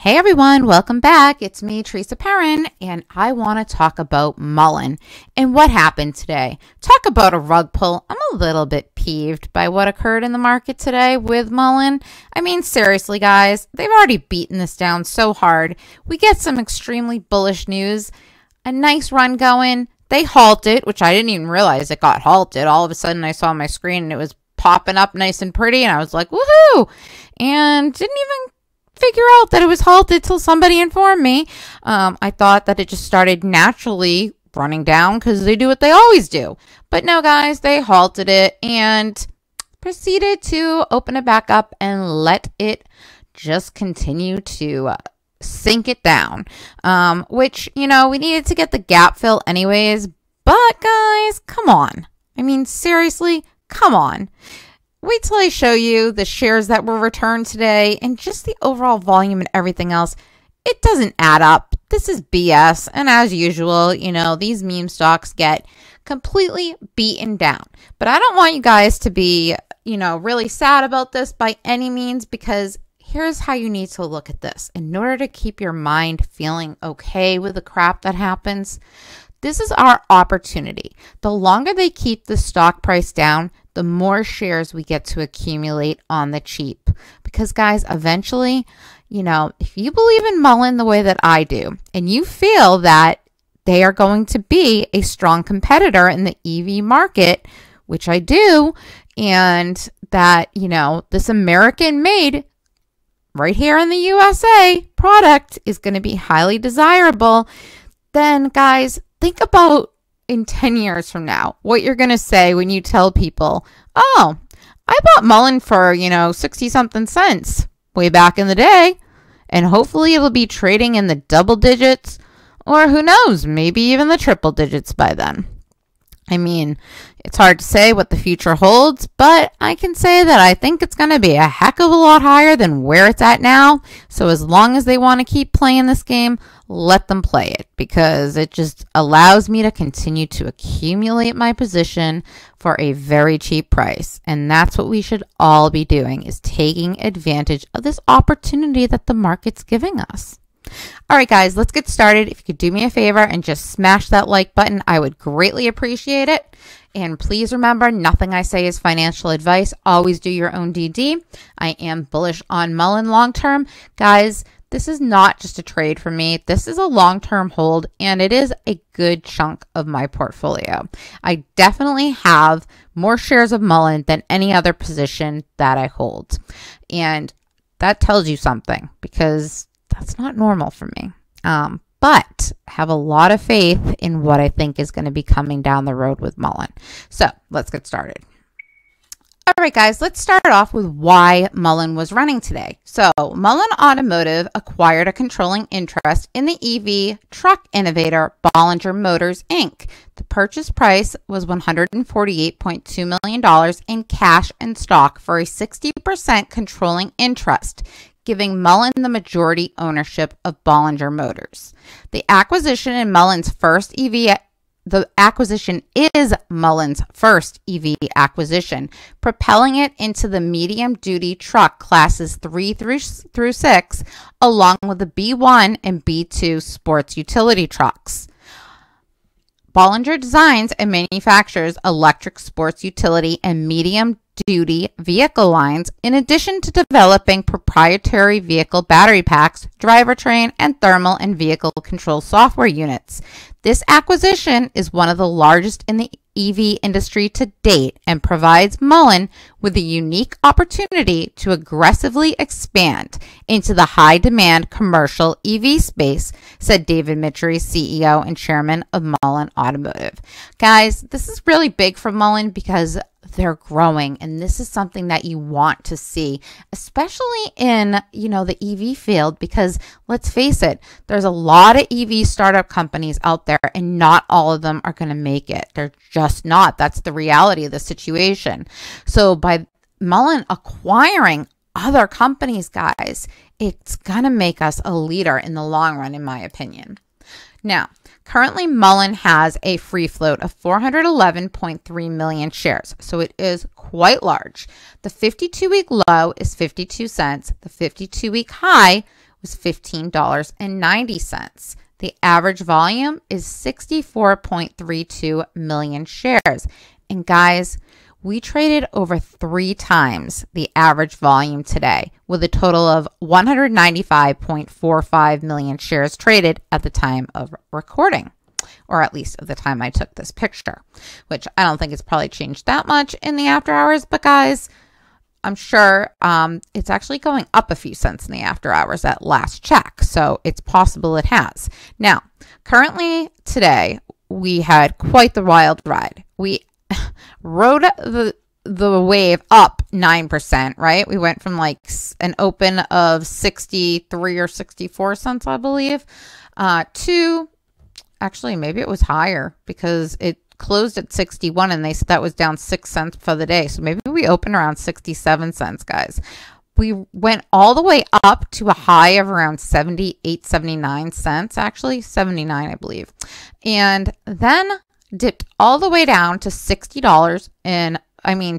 Hey everyone, welcome back. It's me, Teresa Perrin, and I want to talk about MULN and what happened today. Talk about a rug pull. I'm a little bit peeved by what occurred in the market today with MULN. I mean, seriously, guys, they've already beaten this down so hard. We get some extremely bullish news, a nice run going. They halted, which I didn't even realize it got halted. All of a sudden, I saw my screen and it was popping up nice and pretty, and I was like, woohoo! And didn't even figure out that it was halted till somebody informed me. I thought that it just started naturally running down because they do what they always do. But no, guys, they halted it and proceeded to open it back up and let it just continue to sink it down. Which, you know, we needed to get the gap fill anyways. But guys, come on. I mean, seriously, come on. Wait till I show you the shares that were returned today and just the overall volume and everything else. It doesn't add up. This is BS. And as usual, you know, these meme stocks get completely beaten down. But I don't want you guys to be, you know, really sad about this by any means, because here's how you need to look at this. In order to keep your mind feeling okay with the crap that happens, this is our opportunity. The longer they keep the stock price down, the more shares we get to accumulate on the cheap. Because guys, eventually, you know, if you believe in MULN the way that I do, and you feel that they are going to be a strong competitor in the EV market, which I do, and that, you know, this American made right here in the USA product is going to be highly desirable, then guys, think about in 10 years from now, what you're going to say when you tell people, oh, I bought MULN for, you know, 60 something cents way back in the day. And hopefully it'll be trading in the double digits, or who knows, maybe even the triple digits by then. I mean, it's hard to say what the future holds, but I can say that I think it's going to be a heck of a lot higher than where it's at now. So as long as they want to keep playing this game, let them play it, because it just allows me to continue to accumulate my position for a very cheap price. And that's what we should all be doing, is taking advantage of this opportunity that the market's giving us. All right, guys, let's get started. If you could do me a favor and just smash that like button, I would greatly appreciate it. And please remember, nothing I say is financial advice. Always do your own DD. I am bullish on MULN long term. Guys, this is not just a trade for me. This is a long-term hold, and it is a good chunk of my portfolio. I definitely have more shares of MULN than any other position that I hold. And that tells you something, because that's not normal for me. But have a lot of faith in what I think is going to be coming down the road with MULN. So let's get started. All right, guys, let's start off with why MULN was running today. So MULN Automotive acquired a controlling interest in the EV truck innovator Bollinger Motors, Inc. The purchase price was $148.2 million in cash and stock for a 60% controlling interest, giving MULN the majority ownership of Bollinger Motors. The acquisition is MULN's first EV acquisition, propelling it into the medium-duty truck classes 3 through 6, along with the B1 and B2 sports utility trucks. Bollinger designs and manufactures electric sports utility and medium-duty vehicle lines, in addition to developing proprietary vehicle battery packs, drivetrain, and thermal and vehicle control software units. This acquisition is one of the largest in the EV industry to date and provides MULN with a unique opportunity to aggressively expand into the high-demand commercial EV space, said David Mitchery, CEO and chairman of MULN Automotive. Guys, this is really big for MULN because they're growing, and this is something that you want to see, especially in, you know, the EV field, because let's face it, there's a lot of EV startup companies out there, and not all of them are going to make it. They're just not. That's the reality of the situation. So by MULN acquiring other companies, guys, it's going to make us a leader in the long run, in my opinion. Now, currently MULN has a free float of 411.3 million shares, so it is quite large. The 52-week low is 52 cents. The 52-week high was $15.90. The average volume is 64.32 million shares. And guys, we traded over 3 times the average volume today, with a total of 195.45 million shares traded at the time of recording, or at least at the time I took this picture, which I don't think it's probably changed that much in the after hours. But guys, I'm sure it's actually going up a few cents in the after hours at last check. So it's possible it has. Now, currently today, we had quite the wild ride. We rode the wave up 9%, right? We went from like an open of 63 or 64 cents, I believe, to actually maybe it was higher because it closed at 61 and they said that was down 6 cents for the day. So maybe we opened around 67 cents, guys. We went all the way up to a high of around 78, 79 cents, actually 79, I believe. And then dipped all the way down to $60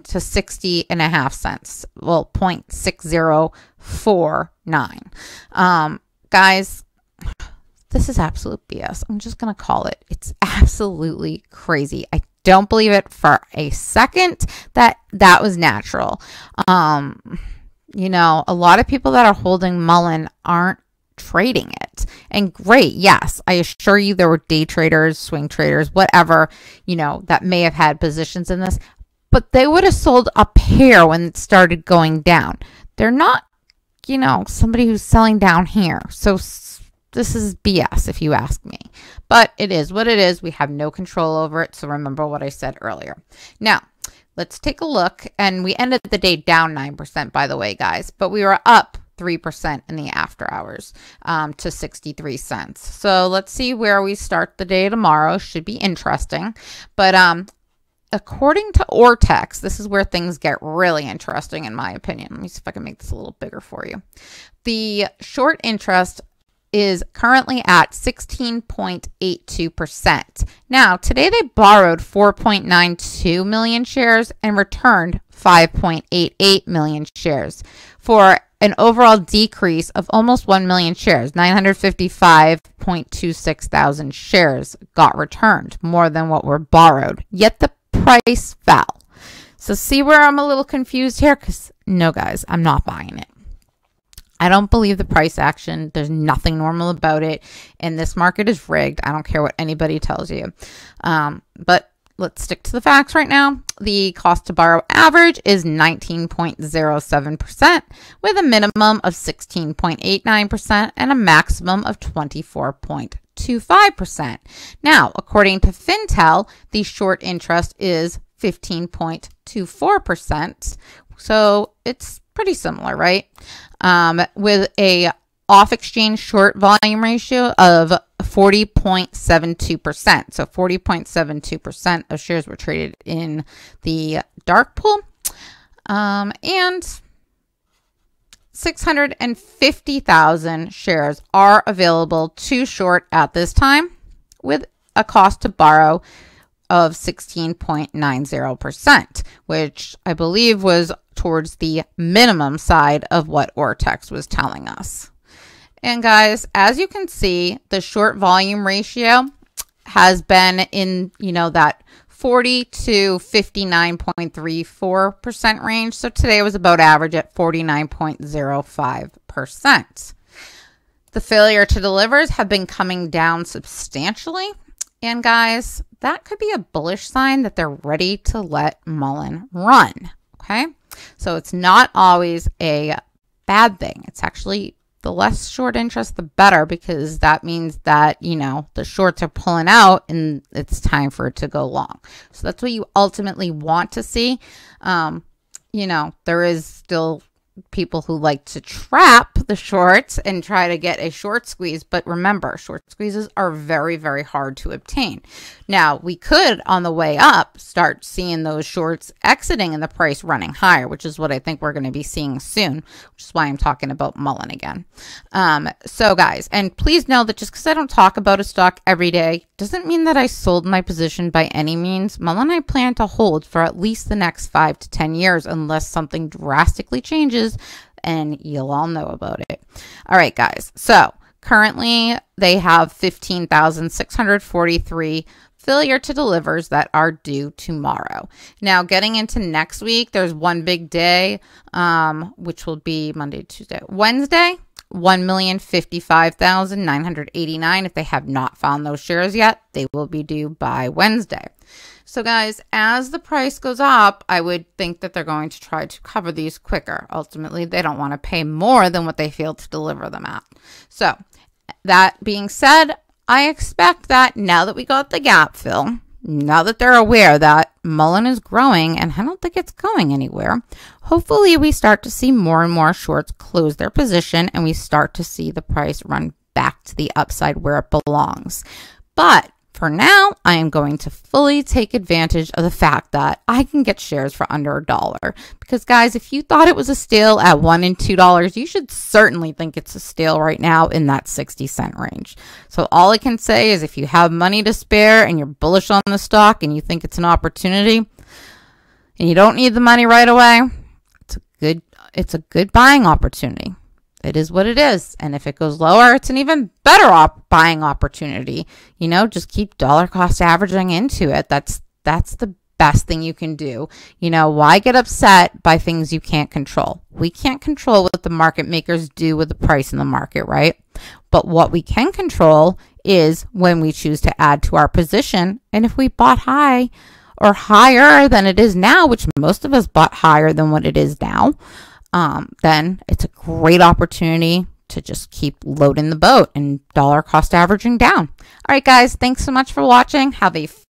to 60 and a half cents. Well, 0.6049. Guys, this is absolute BS. I'm just going to call it. It's absolutely crazy. I don't believe it for a second that that was natural. You know, a lot of people that are holding MULN aren't trading it. And great, yes, I assure you there were day traders, swing traders, whatever, you know, that may have had positions in this, but they would have sold a pair when it started going down. They're not, you know, somebody who's selling down here. So this is BS if you ask me, but it is what it is. We have no control over it. So remember what I said earlier. Now, let's take a look. And we ended the day down 9%, by the way, guys, but we were up 3% in the after hours to 63 cents. So let's see where we start the day tomorrow. Should be interesting. But according to Ortex, this is where things get really interesting in my opinion. Let me see if I can make this a little bigger for you. The short interest is currently at 16.82%. Now, today they borrowed 4.92 million shares and returned 5.88 million shares for an overall decrease of almost 1 million shares. 955.26 thousand shares got returned, more than what were borrowed. Yet the price fell. So see where I'm a little confused here? Because no, guys, I'm not buying it. I don't believe the price action. There's nothing normal about it. And this market is rigged. I don't care what anybody tells you. But let's stick to the facts right now. The cost to borrow average is 19.07% with a minimum of 16.89% and a maximum of 24.25%. Now, according to Fintel, the short interest is 15.24%. So it's pretty similar, right? With a off-exchange short volume ratio of 40.72%. So 40.72% of shares were traded in the dark pool. And 650,000 shares are available to short at this time with a cost to borrow of 16.90%, which I believe was towards the minimum side of what Ortex was telling us. And guys, as you can see, the short volume ratio has been in, you know, that 40 to 59.34% range. So today was about average at 49.05%. The failure to delivers have been coming down substantially. And guys, that could be a bullish sign that they're ready to let MULN run. Okay. So it's not always a bad thing. It's actually the less short interest, the better, because that means that, you know, the shorts are pulling out and it's time for it to go long. So that's what you ultimately want to see. You know, there is still people who like to trap the shorts and try to get a short squeeze. But remember, short squeezes are very, very hard to obtain. Now, we could, on the way up, start seeing those shorts exiting and the price running higher, which is what I think we're going to be seeing soon, which is why I'm talking about MULN again. So guys, and please know that just because I don't talk about a stock every day doesn't mean that I sold my position by any means. MULN I plan to hold for at least the next 5 to 10 years unless something drastically changes and you'll all know about it. All right, guys. So currently they have 15,643 failure to delivers that are due tomorrow. Now, getting into next week, there's one big day, which will be Monday, Tuesday, Wednesday. 1,055,989. If they have not found those shares yet, they will be due by Wednesday. So guys, as the price goes up, I would think that they're going to try to cover these quicker. Ultimately, they don't want to pay more than what they failed to deliver them at. So that being said, I expect that now that we got the gap fill, now that they're aware that MULN is growing, and I don't think it's going anywhere, hopefully we start to see more and more shorts close their position and we start to see the price run back to the upside where it belongs. But for now, I am going to fully take advantage of the fact that I can get shares for under $1. Because guys, if you thought it was a steal at $1 and $2, you should certainly think it's a steal right now in that 60-cent range. So all I can say is if you have money to spare and you're bullish on the stock and you think it's an opportunity and you don't need the money right away, it's a good buying opportunity. It is what it is. And if it goes lower, it's an even better buying opportunity. You know, just keep dollar cost averaging into it. That's the best thing you can do. You know, why get upset by things you can't control? We can't control what the market makers do with the price in the market, right? But what we can control is when we choose to add to our position. And if we bought high or higher than it is now, which most of us bought higher than what it is now, then it's a great opportunity to just keep loading the boat and dollar cost averaging down. All right, guys, thanks so much for watching. Have a